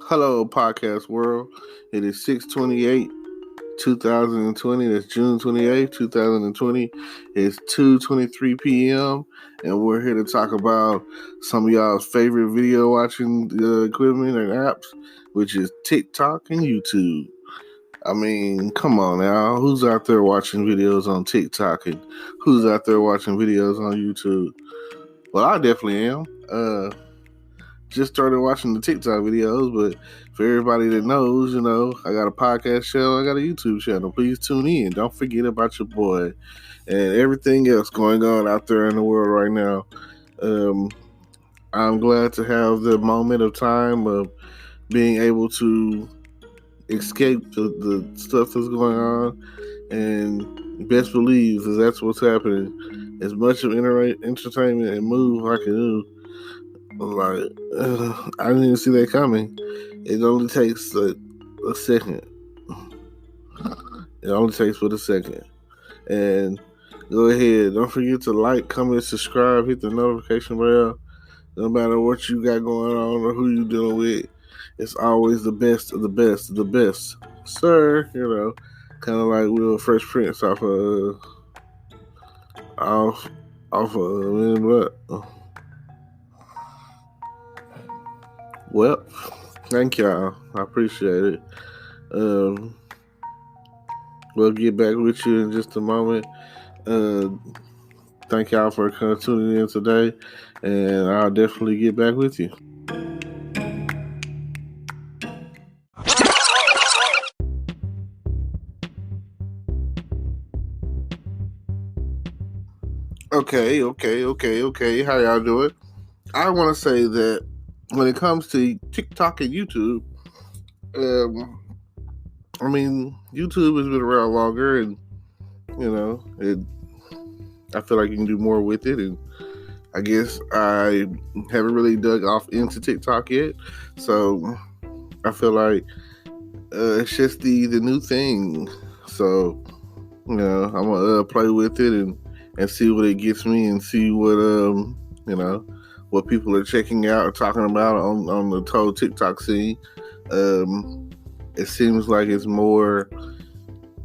Hello, podcast world. It is 6/28, 2020. That's June 28th, 2020. It's 2:23 p.m. and we're here to talk about some of y'all's favorite video watching equipment and apps, which is TikTok and YouTube. I mean, come on now. Who's out there watching videos on TikTok and who's out there watching videos on YouTube? Well, I definitely am. Just started watching the TikTok videos, but for everybody that knows, I got a podcast show, I got a YouTube channel. Please tune in. Don't forget about your boy and everything else going on out there in the world right now. I'm glad to have the moment of time of being able to escape the stuff that's going on, and best believe that's what's happening. As much of entertainment and move I can do. I didn't even see that coming. It only takes a second. It only takes but a second. And go ahead. Don't forget to like, comment, subscribe, hit the notification bell. No matter what you got going on or who you dealing with, it's always the best of the best of the best. Sir, kind of like Will Fresh Prince off what? Well, thank y'all. I appreciate it. We'll get back with you in just a moment. Thank y'all for tuning in today, and I'll definitely get back with you. Okay. How y'all doing? I want to say that when it comes to TikTok and YouTube, YouTube has been around longer, and I feel like you can do more with it. And I guess I haven't really dug off into TikTok yet, so I feel like it's just the new thing. So I'm gonna play with it and see what it gets me, and see what people are checking out or talking about on the whole TikTok scene. It seems like it's more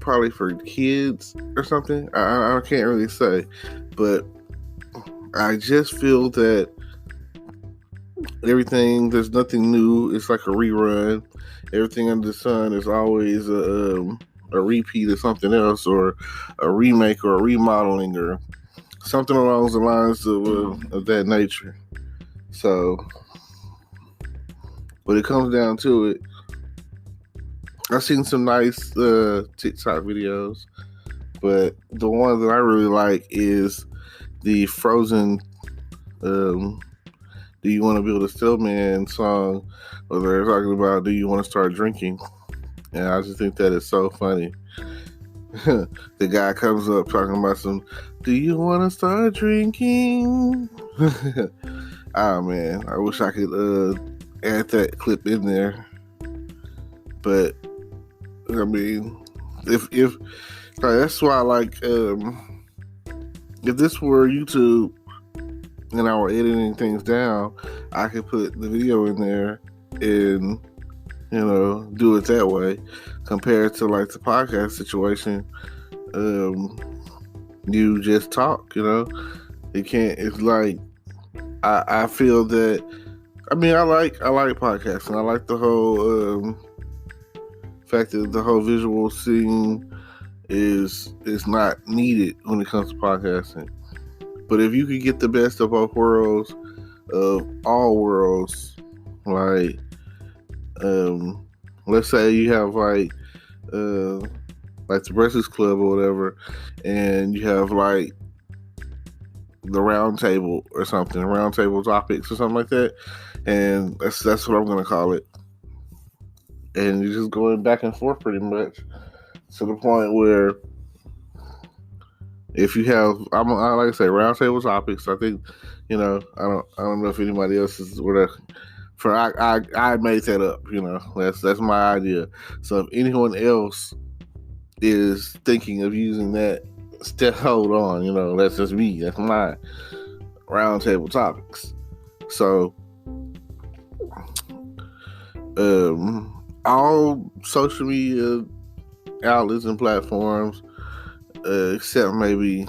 probably for kids or something. I can't really say, but I just feel that there's nothing new. It's like a rerun. Everything under the sun is always a repeat of something else, or a remake, or a remodeling, or something along the lines of that nature. So when it comes down to it, I've seen some nice TikTok videos, but the one that I really like is the Frozen Do You Want to Build a Snowman song, where they're talking about, do you want to start drinking? And I just think that is so funny. The guy comes up talking about do you want to start drinking? Oh man, I wish I could add that clip in there. But I mean, if that's why I like, if this were YouTube and I were editing things down, I could put the video in there and do it that way, compared to like the podcast situation. You just talk, you can't. It's like I feel that. I mean, I like podcasting. I like the whole fact that the whole visual scene is not needed when it comes to podcasting. But if you could get the best of both worlds, of all worlds, like let's say you have like the Breakfast Club or whatever, and you have like the round table or something, round table topics or something like that, and that's what I'm gonna call it. And you're just going back and forth pretty much, to the point where if you have, I like to say, round table topics. I think, I don't know if anybody else is whatever. I made that up. That's my idea. So if anyone else is thinking of using that, hold on. That's just me. That's my round table topics. So All social media outlets and platforms, except maybe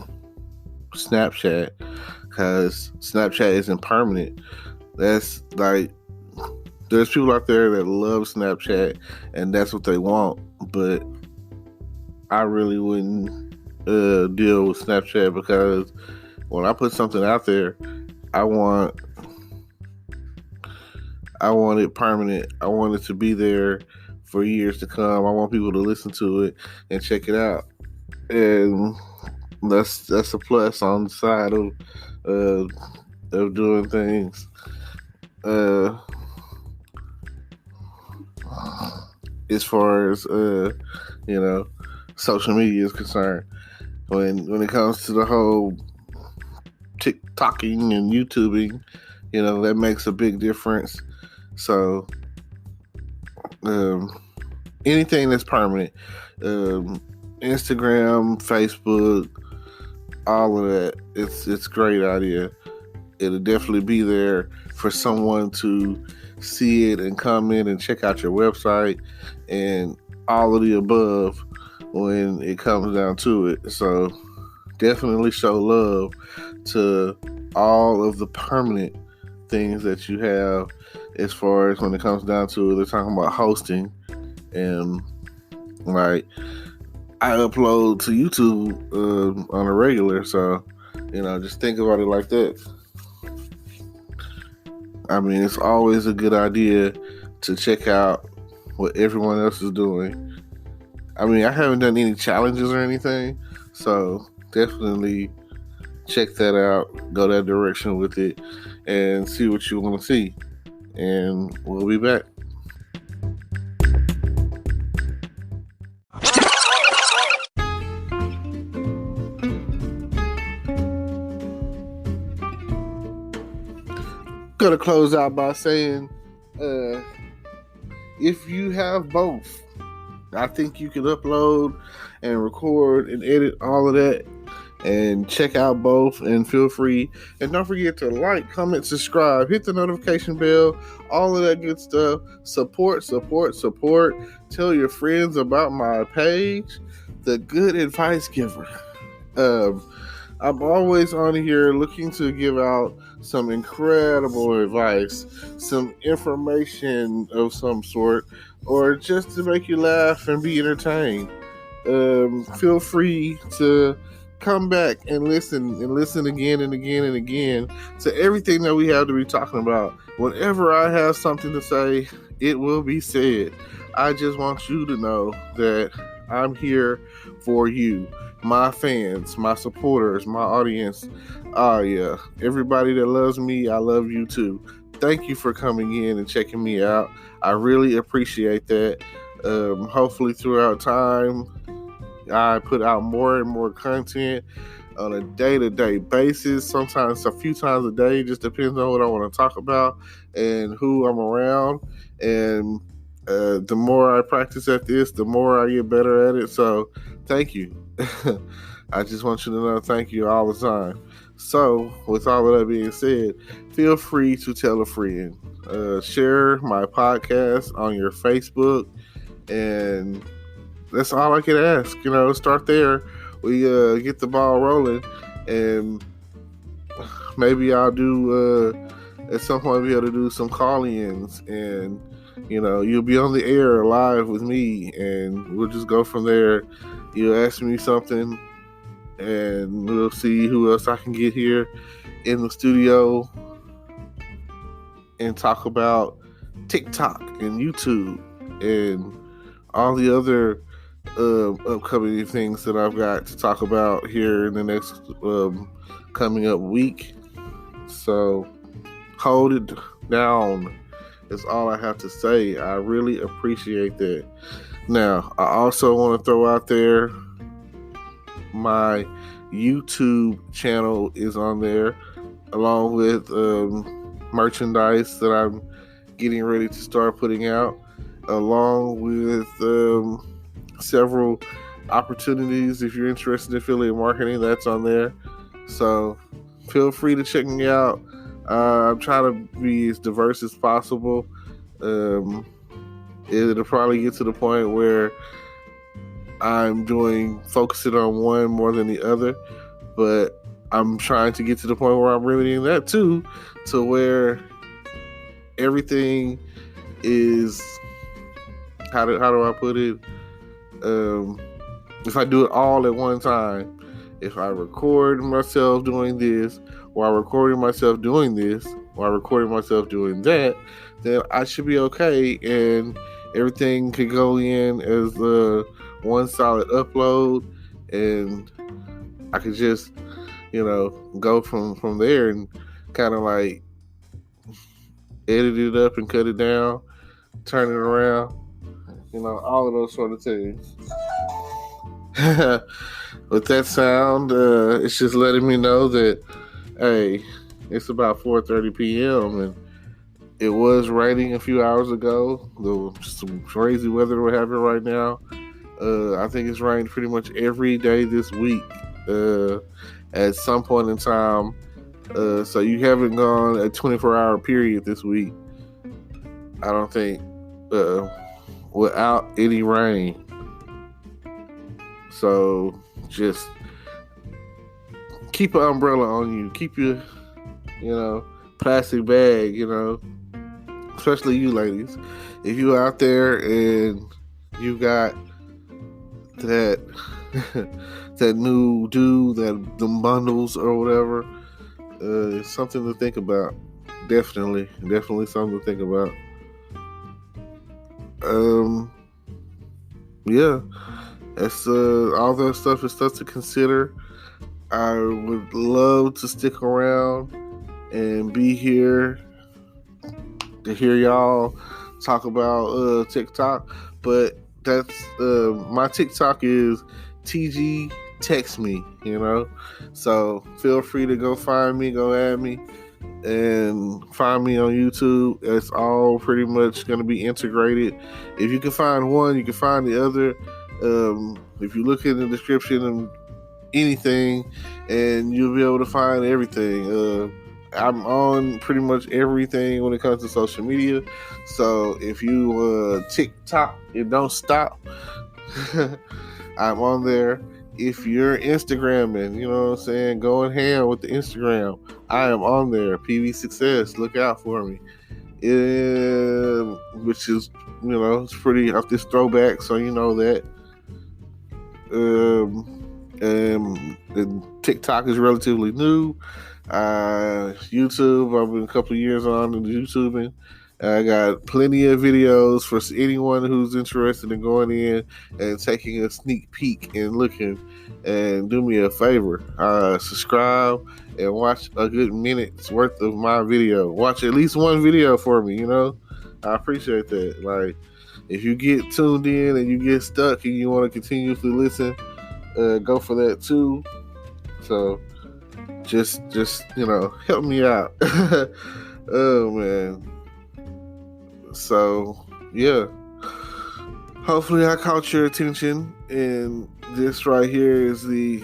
Snapchat, because Snapchat isn't permanent. That's like, there's people out there that love Snapchat and that's what they want, but I really wouldn't deal with Snapchat, because when I put something out there, I want it permanent. I want it to be there for years to come. I want people to listen to it and check it out, and that's a plus on the side of doing things. As far as social media is concerned, when it comes to the whole TikToking and YouTubing, that makes a big difference. So anything that's permanent, Instagram, Facebook, all of that, it's a great idea. It'll definitely be there for someone to see it and come in and check out your website and all of the above when it comes down to it. So definitely show love to all of the permanent things that you have. As far as when it comes down to it, they're talking about hosting, and like, I upload to YouTube on a regular, so just think about it like that. I mean, it's always a good idea to check out what everyone else is doing. I mean, I haven't done any challenges or anything, so definitely check that out, go that direction with it, and see what you want to see. And we'll be back. Gonna close out by saying, if you have both, I think you can upload and record and edit all of that, and check out both, and feel free. And don't forget to like, comment, subscribe, hit the notification bell, all of that good stuff. Support. Tell your friends about my page, The Good Advice Giver. I'm always on here looking to give out some incredible advice, some information of some sort, or just to make you laugh and be entertained. Feel free to come back and listen again and again and again to everything that we have to be talking about. Whenever I have something to say, it will be said. I just want you to know that I'm here for you, my fans, my supporters, my audience. Yeah, everybody that loves me, I love you too. Thank you for coming in and checking me out. I really appreciate that. Hopefully throughout time, I put out more and more content on a day-to-day basis, sometimes a few times a day, just depends on what I want to talk about and who I'm around. And the more I practice at this, the more I get better at it. So thank you. I just want you to know, thank you all the time. So with all of that being said, feel free to tell a friend. Share my podcast on your Facebook, and that's all I can ask. Start there. We get the ball rolling, and maybe I'll do at some point be able to do some call-ins, and you'll be on the air live with me, and we'll just go from there. You'll ask me something, and we'll see who else I can get here in the studio and talk about TikTok and YouTube and all the other upcoming things that I've got to talk about here in the next coming up week. So hold it down is all I have to say. I really appreciate that. Now, I also want to throw out there, my YouTube channel is on there, along with merchandise that I'm getting ready to start putting out, along with several opportunities. If you're interested in affiliate marketing, that's on there. So feel free to check me out. I'm trying to be as diverse as possible. It'll probably get to the point where I'm focusing on one more than the other, but I'm trying to get to the point where I'm remedying that too, to where everything is, how do I put it? If I do it all at one time, if I record myself doing this, or I recording myself doing this, or I recording myself doing that, then I should be okay, and everything could go in as one solid upload, and I could just, go from there and kind of like edit it up and cut it down, turn it around, all of those sort of things. With that sound, it's just letting me know that, hey, it's about 4:30 p.m. and it was raining a few hours ago. There's some crazy weather we're having right now. I think it's rained pretty much every day this week at some point in time. So you haven't gone a 24-hour period this week, I don't think, without any rain. So just keep an umbrella on you. Keep your, plastic bag, especially you ladies. If you out there and you got that that new dude, them bundles or whatever, it's something to think about. Definitely something to think about. Yeah, that's all that stuff is stuff to consider. I would love to stick around and be here to hear y'all talk about TikTok, but that's my TikTok is TG Text Me, so feel free to go find me, go add me, and find me on YouTube. It's all pretty much going to be integrated. If you can find one, you can find the other. If you look in the description and anything, and you'll be able to find everything. I'm on pretty much everything when it comes to social media. So if you TikTok, it don't stop. I'm on there. If you're Instagramming, going ham with the Instagram, I am on there. PV Success, look out for me. Which is, it's pretty off this throwback, so you know that. And TikTok is relatively new. YouTube, I've been a couple of years on YouTubing. I got plenty of videos for anyone who's interested in going in and taking a sneak peek and looking. And do me a favor, subscribe and watch a good minute's worth of my video. Watch at least one video for me, I appreciate that. Like, if you get tuned in and you get stuck and you want to continuously listen, go for that too. So just help me out. Oh man. So yeah, hopefully I caught your attention, and this right here is the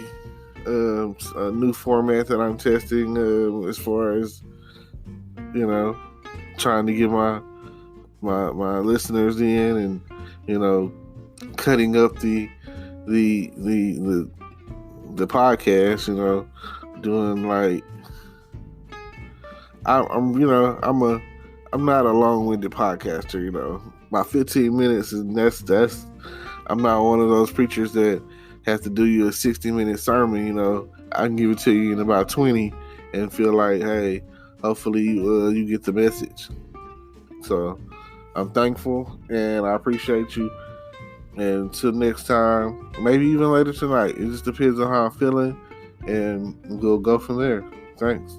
new format that I'm testing, as far as trying to get my listeners in, and cutting up the podcast, doing like I'm not a long-winded podcaster, My 15 minutes is that's I'm not one of those preachers that has to do you a 60-minute sermon, I can give it to you in about 20 and feel like, hey, hopefully you get the message. So I'm thankful and I appreciate you. And until next time, maybe even later tonight. It just depends on how I'm feeling, and we'll go from there. Thanks.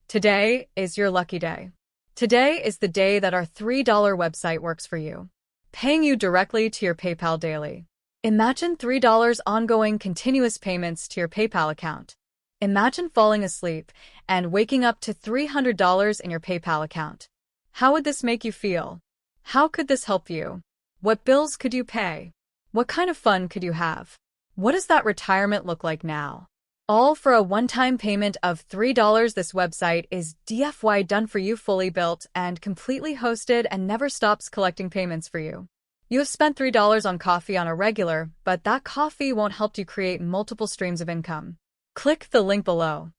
Today is your lucky day. Today is the day that our $3 website works for you, paying you directly to your PayPal daily. Imagine $3 ongoing continuous payments to your PayPal account. Imagine falling asleep and waking up to $300 in your PayPal account. How would this make you feel? How could this help you? What bills could you pay? What kind of fun could you have? What does that retirement look like now? All for a one-time payment of $3. This website is DFY done for you, fully built and completely hosted, and never stops collecting payments for you. You have spent $3 on coffee on a regular, but that coffee won't help you create multiple streams of income. Click the link below.